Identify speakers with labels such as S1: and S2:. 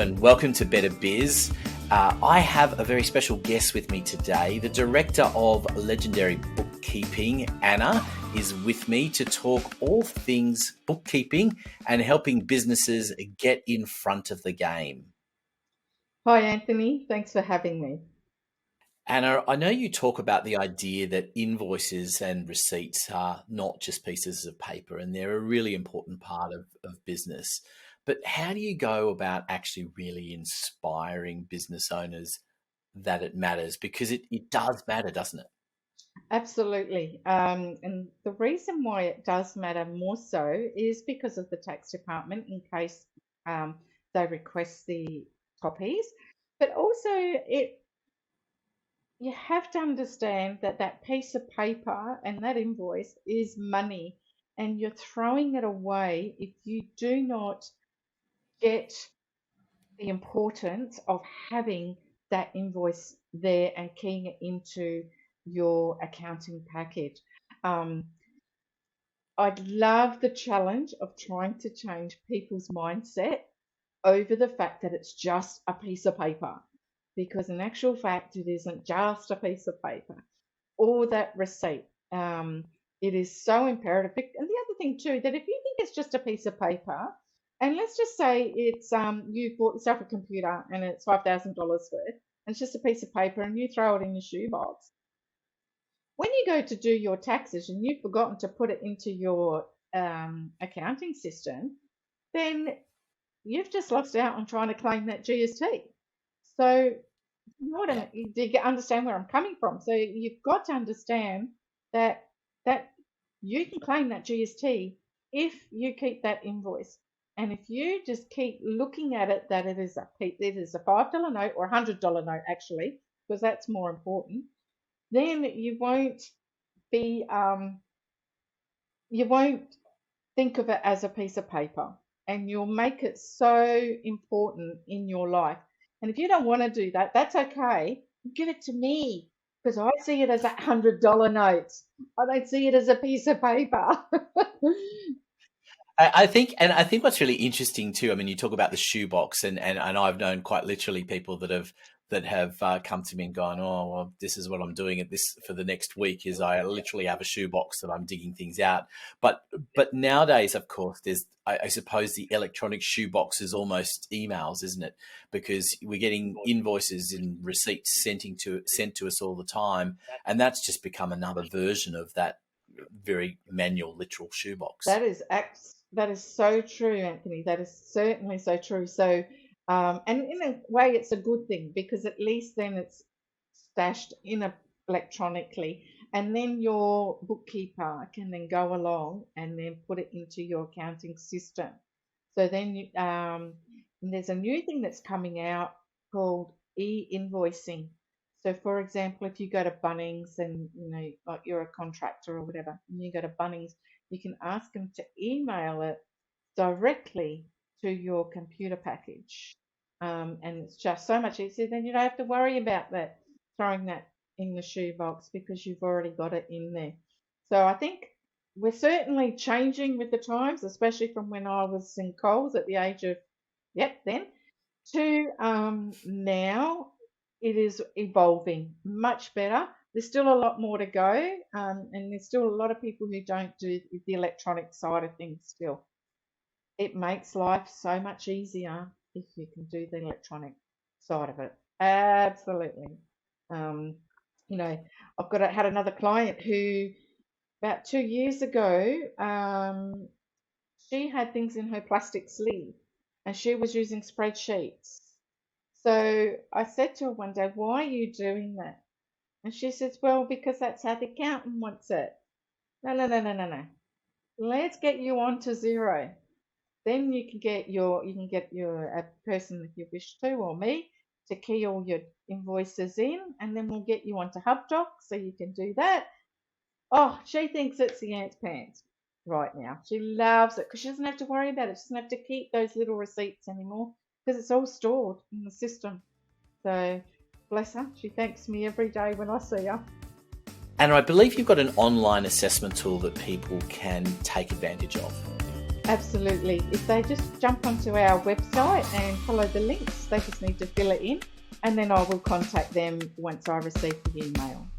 S1: and welcome to Better Biz. I have a very special guest with me today. The Director of Legendary Bookkeeping, Anna, is with me to talk all things bookkeeping and helping businesses get in front of the game.
S2: Hi, Anthony. Thanks for having me.
S1: Anna, I know you talk about the idea that invoices and receipts are not just pieces of paper, and they're a really important part of business. But how do you go about actually really inspiring business owners that it matters? Because it does matter, doesn't it?
S2: Absolutely. And the reason why it does matter more so is because of the tax department in case um, they request the copies. But also, you have to understand that that piece of paper and that invoice is money, and you're throwing it away if you do not get the importance of having that invoice there and keying it into your accounting package. Um, I'd love the challenge of trying to change people's mindset over the fact that it's just a piece of paper, because in actual fact, it isn't just a piece of paper or that receipt. It is so imperative. And the other thing too, that if you think it's just a piece of paper, and let's just say it's you bought yourself a computer and it's $5,000 worth, and it's just a piece of paper, and you throw it in your shoebox. When you go to do your taxes and you've forgotten to put it into your accounting system, then you've just lost out on trying to claim that GST. So you know what
S1: Yeah.
S2: do you understand where I'm coming from? So you've got to understand that that you can claim that GST if you keep that invoice, and if you just keep looking at it that it is a $5 note or $100 note actually, because that's more important, then be you won't think of it as a piece of paper, and you'll make it so important in your life. And if you don't want to do that, that's okay. Give it to me, because I see it as $100 notes. I don't see it as a piece of paper.
S1: I think what's really interesting too. I mean, you talk about the shoebox, and I've known quite literally people that have come to me and gone, "Oh, well, this is what I'm doing at this for the next week. Is I literally have a shoebox that I'm digging things out." But nowadays, of course, there's I suppose the electronic shoebox is almost emails, isn't it? Because we're getting invoices and receipts sent to us all the time, and that's just become another version of that very manual, literal shoebox.
S2: That is so true, Anthony. That is certainly so true. So, and in a way, it's a good thing, because at least then it's stashed electronically, and then your bookkeeper can then go along and then put it into your accounting system. So then there's a new thing that's coming out called e-invoicing. So for example, if you go to Bunnings and like you're a contractor or whatever, and you go to Bunnings, you can ask them to email it directly to your computer package. And it's just so much easier. Then you don't have to worry about that, throwing that in the shoebox, because you've already got it in there. So I think we're certainly changing with the times, especially from when I was in Coles at the age of, then, to now. It is evolving much better. There's still a lot more to go, and there's still a lot of people who don't do the electronic side of things still. It makes life so much easier if you can do the electronic side of it. Absolutely. Um, you know, had another client who about 2 years ago, she had things in her plastic sleeve, and she was using spreadsheets. So I said to her one day, "Why are you doing that?" And she says, "Well, because that's how the accountant wants it." No, no, no, no, no, no. Let's get you on to zero. Then you can get your a person if you wish to, or me, to key all your invoices in, and then we'll get you onto HubDoc so you can do that. Oh, she thinks it's the ant's pants right now. She loves it because she doesn't have to worry about it. She doesn't have to keep those little receipts anymore, because it's all stored in the system. So bless her. She thanks me every day when I see her.
S1: And I believe you've got an online assessment tool that people can take advantage of.
S2: Absolutely. If they just jump onto our website and follow the links, they just need to fill it in, and then I will contact them once I receive the email.